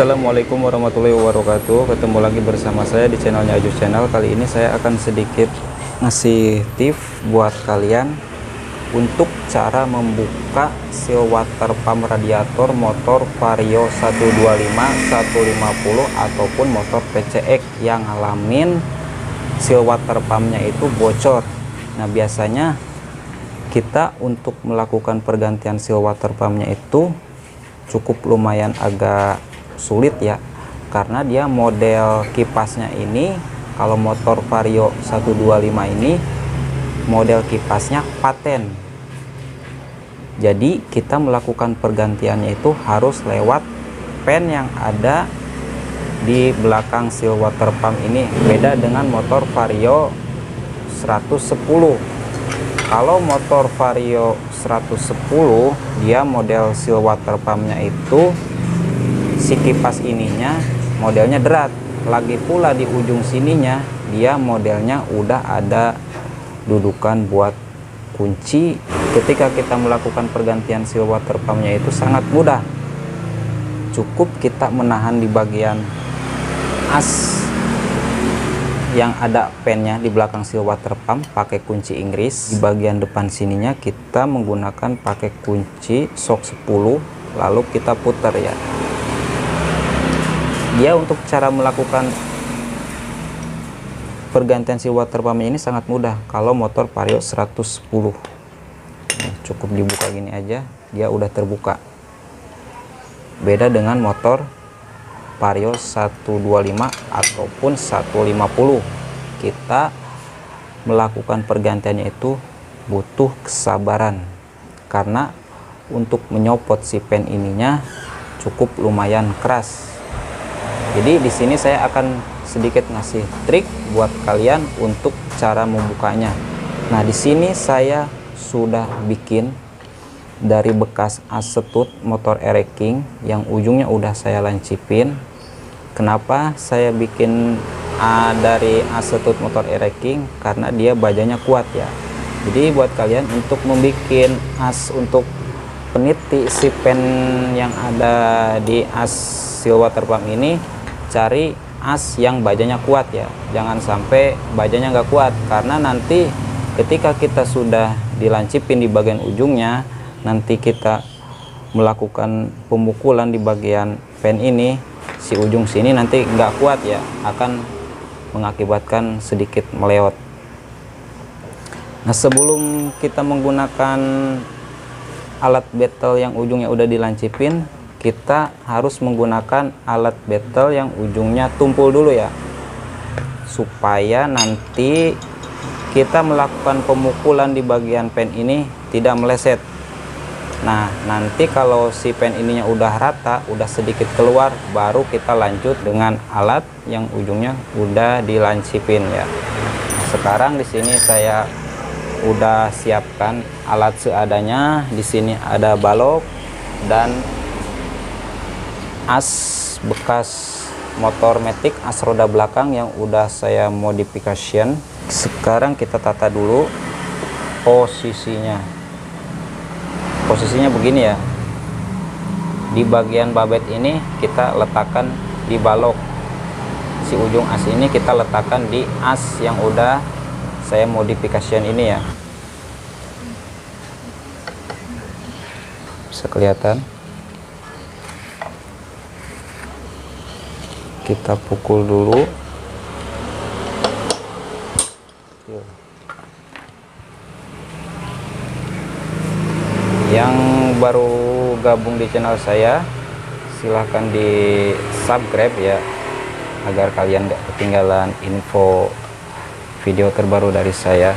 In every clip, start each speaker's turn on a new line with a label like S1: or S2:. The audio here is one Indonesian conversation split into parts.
S1: Assalamualaikum warahmatullahi wabarakatuh. Ketemu lagi bersama saya di channelnya Ajus Channel. Kali ini saya akan sedikit ngasih tips buat kalian untuk cara membuka seal water pump radiator motor Vario 125, 150 ataupun motor PCX yang ngalamin seal water pumpnya itu bocor. Nah, biasanya kita untuk melakukan pergantian seal water pumpnya itu cukup lumayan agak sulit ya, karena dia model kipasnya ini, kalau motor Vario 125 ini model kipasnya paten. Jadi kita melakukan pergantiannya itu harus lewat pen yang ada di belakang seal water pump ini. Beda dengan motor Vario 110. Kalau motor Vario 110 dia model seal water pumpnya itu si kipas ininya modelnya derat, lagi pula di ujung sininya dia modelnya udah ada dudukan buat kunci. Ketika kita melakukan pergantian seal water pumpnya itu sangat mudah, cukup kita menahan di bagian as yang ada pennya di belakang seal water pump pakai kunci Inggris. Di bagian depan sininya kita menggunakan pakai kunci shock 10, lalu kita putar ya. Dia untuk cara melakukan pergantian seal water pump ini sangat mudah kalau motor Vario 110. Cukup dibuka gini aja dia udah terbuka. Beda dengan motor Vario 125 ataupun 150, kita melakukan pergantiannya itu butuh kesabaran, karena untuk menyopot si pen ininya cukup lumayan keras. Jadi di sini saya akan sedikit ngasih trik buat kalian untuk cara membukanya. Nah, di sini saya sudah bikin dari bekas as setut motor ereking yang ujungnya udah saya lancipin. Kenapa saya bikin dari as setut motor ereking? Karena dia bajanya kuat ya. Jadi buat kalian untuk membuat as untuk peniti si pen yang ada di as seal water pump ini, cari as yang bajanya kuat ya, jangan sampai bajanya nggak kuat, karena nanti ketika kita sudah dilancipin di bagian ujungnya, nanti kita melakukan pemukulan di bagian pen ini, si ujung sini nanti nggak kuat ya, akan mengakibatkan sedikit meleot. Nah, sebelum kita menggunakan alat battle yang ujungnya udah dilancipin, kita harus menggunakan alat battle yang ujungnya tumpul dulu ya, supaya nanti kita melakukan pemukulan di bagian pen ini tidak meleset. Nah, nanti kalau si pen ininya udah rata, udah sedikit keluar, baru kita lanjut dengan alat yang ujungnya udah dilancipin ya. Sekarang di sini saya udah siapkan alat seadanya. Di sini ada balok dan as bekas motor Matic, as roda belakang yang udah saya modification. Sekarang kita tata dulu posisinya. Posisinya begini ya, di bagian babet ini kita letakkan di balok, si ujung as ini kita letakkan di as yang udah saya modification ini ya. Bisa kelihatan, kita pukul dulu. Yang baru gabung di channel saya, silahkan di subscribe ya, agar kalian gak ketinggalan info video terbaru dari saya.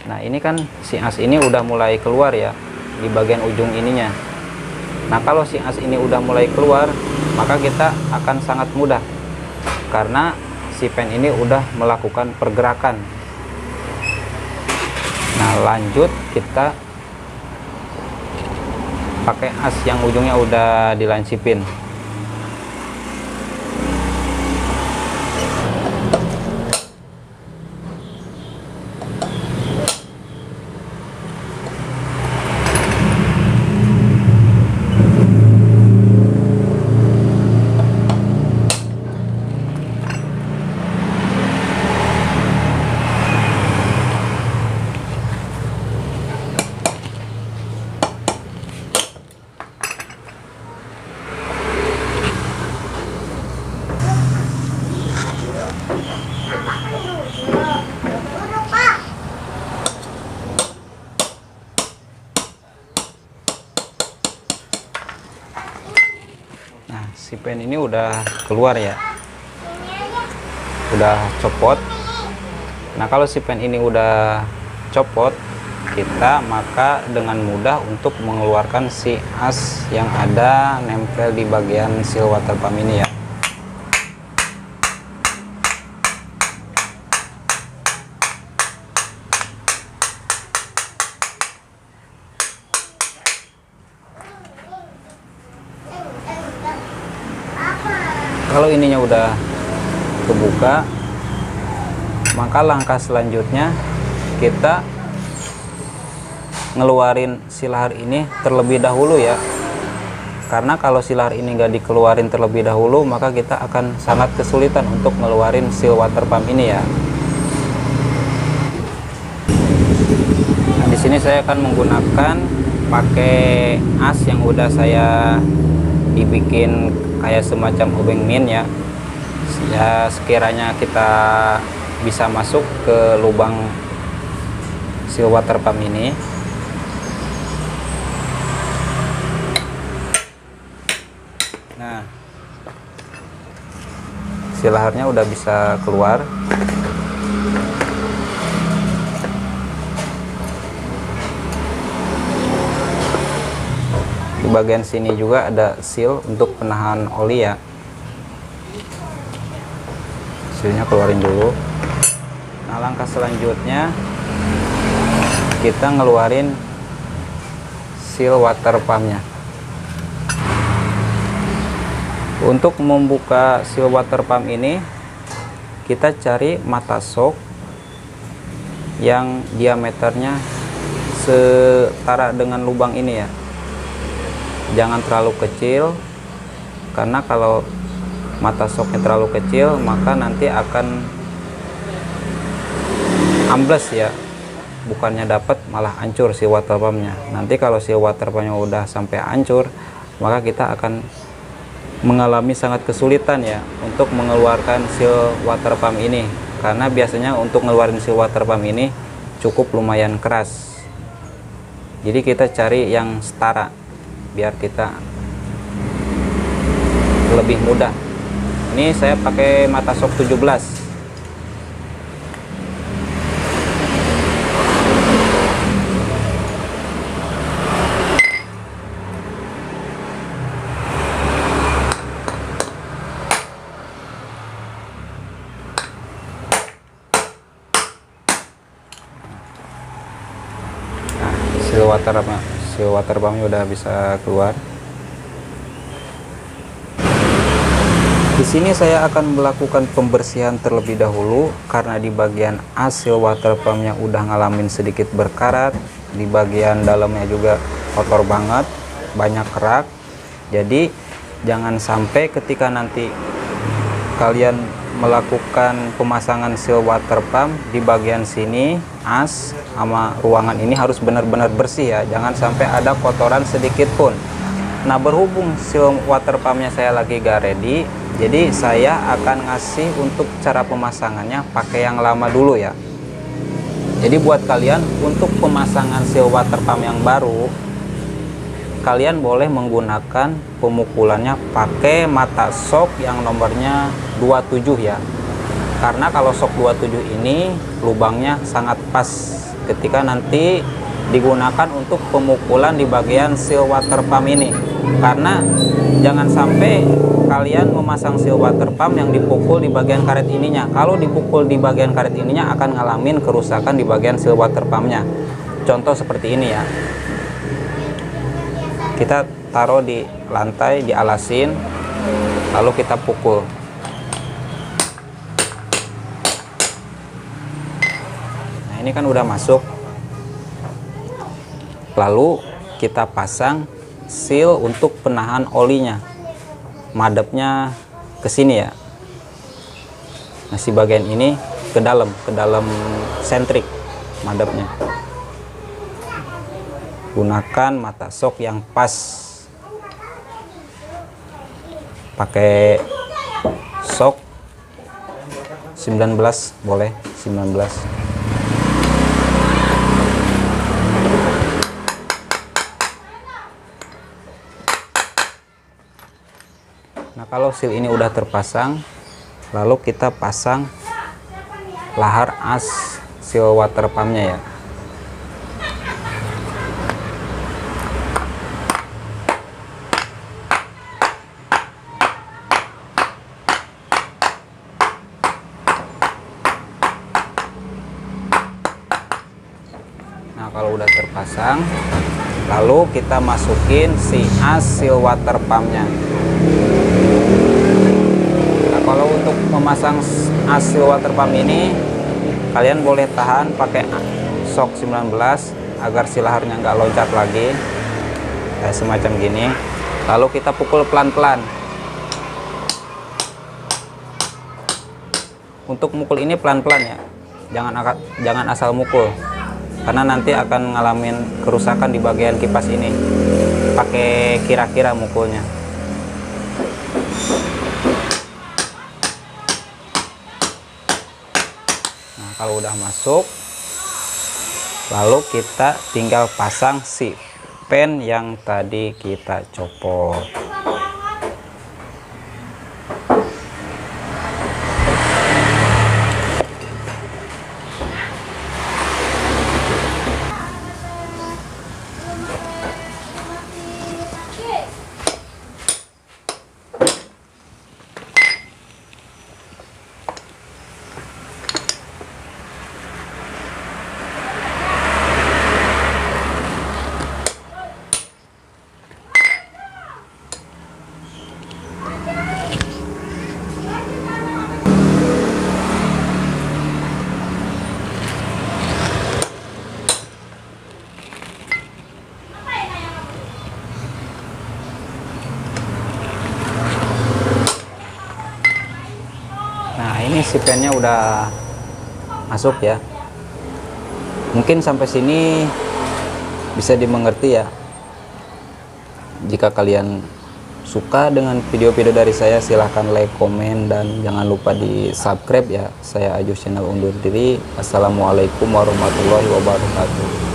S1: Nah ini kan si as ini udah mulai keluar ya di bagian ujung ininya. Nah, kalau si as ini udah mulai keluar, maka kita akan sangat mudah, karena si pen ini udah melakukan pergerakan. Nah, lanjut kita pakai as yang ujungnya udah dilancipin. si pen ini udah keluar ya, udah copot. Nah kalau si pen ini udah copot, kita maka dengan mudah untuk mengeluarkan si as yang ada nempel di bagian seal water pump ini ya. Kalau ininya udah kebuka, maka langkah selanjutnya kita ngeluarin silahar ini terlebih dahulu ya. Karena kalau silahar ini nggak dikeluarin terlebih dahulu, maka kita akan sangat kesulitan untuk ngeluarin seal water pump ini ya. Nah, di sini saya akan menggunakan pakai as yang udah saya dibikin kayak semacam obeng min ya. Ya sekiranya kita bisa masuk ke lubang seal water pump ini. Nah, silaharnya udah bisa keluar. Di bagian sini juga ada seal untuk penahan oli ya. Sealnya keluarin dulu. Nah langkah selanjutnya kita ngeluarin seal water pumpnya. Untuk membuka seal water pump ini, kita cari mata shock yang diameternya setara dengan lubang ini ya. Jangan terlalu kecil, karena kalau mata shocknya terlalu kecil maka nanti akan ambles ya, bukannya dapat malah hancur si water pumpnya. Nanti kalau si water pumpnya udah sampai hancur, maka kita akan mengalami sangat kesulitan ya untuk mengeluarkan seal water pump ini, karena biasanya untuk ngeluarin seal water pump ini cukup lumayan keras. Jadi kita cari yang setara biar kita lebih mudah. Ini saya pakai mata shock 17. Seal water pumpnya udah bisa keluar. Di sini saya akan melakukan pembersihan terlebih dahulu, karena di bagian as seal water pumpnya udah ngalamin sedikit berkarat, di bagian dalamnya juga kotor banget, banyak kerak. Jadi jangan sampai ketika nanti kalian melakukan pemasangan seal water pump, di bagian sini as sama ruangan ini harus benar-benar bersih ya, jangan sampai ada kotoran sedikit pun. Nah berhubung seal water pumpnya saya lagi gak ready, jadi saya akan ngasih untuk cara pemasangannya pakai yang lama dulu ya. Jadi buat kalian untuk pemasangan seal water pump yang baru, kalian boleh menggunakan pemukulannya pakai mata shock yang nomornya 27 ya. Karena kalau shock 27 ini lubangnya sangat pas ketika nanti digunakan untuk pemukulan di bagian seal water pump ini. Karena jangan sampai kalian memasang seal water pump yang dipukul di bagian karet ininya. Kalau dipukul di bagian karet ininya akan ngalamin kerusakan di bagian seal water pumpnya. Contoh seperti ini ya. Kita taruh di lantai, dialasin, lalu kita pukul. Nah ini kan udah masuk. Lalu kita pasang seal untuk penahan olinya. Madepnya ke sini ya. Nah si bagian ini ke dalam sentrik madepnya. Gunakan mata shock yang pas, pakai shock 19 boleh, 19. Nah, kalau seal ini udah terpasang, lalu kita pasang lahar as seal water pumpnya ya. Nah, kalau udah terpasang, lalu kita masukin si as seal water pumpnya. Nah, kalau untuk memasang as seal water pump ini, kalian boleh tahan pakai shock 19 agar si laharnya nggak loncat lagi, kayak semacam gini. Lalu kita pukul pelan-pelan. Untuk mukul ini pelan-pelan ya, jangan asal mukul, karena nanti akan ngalamin kerusakan di bagian kipas ini. Pakai kira-kira mukulnya. Nah, kalau udah masuk, lalu kita tinggal pasang si pen yang tadi kita copot. Ini si pennya udah masuk ya. Mungkin sampai sini bisa dimengerti ya. Jika kalian suka dengan video-video dari saya, silahkan like, komen, dan jangan lupa di subscribe ya. Saya Ajus Channel undur diri. Assalamualaikum warahmatullahi wabarakatuh.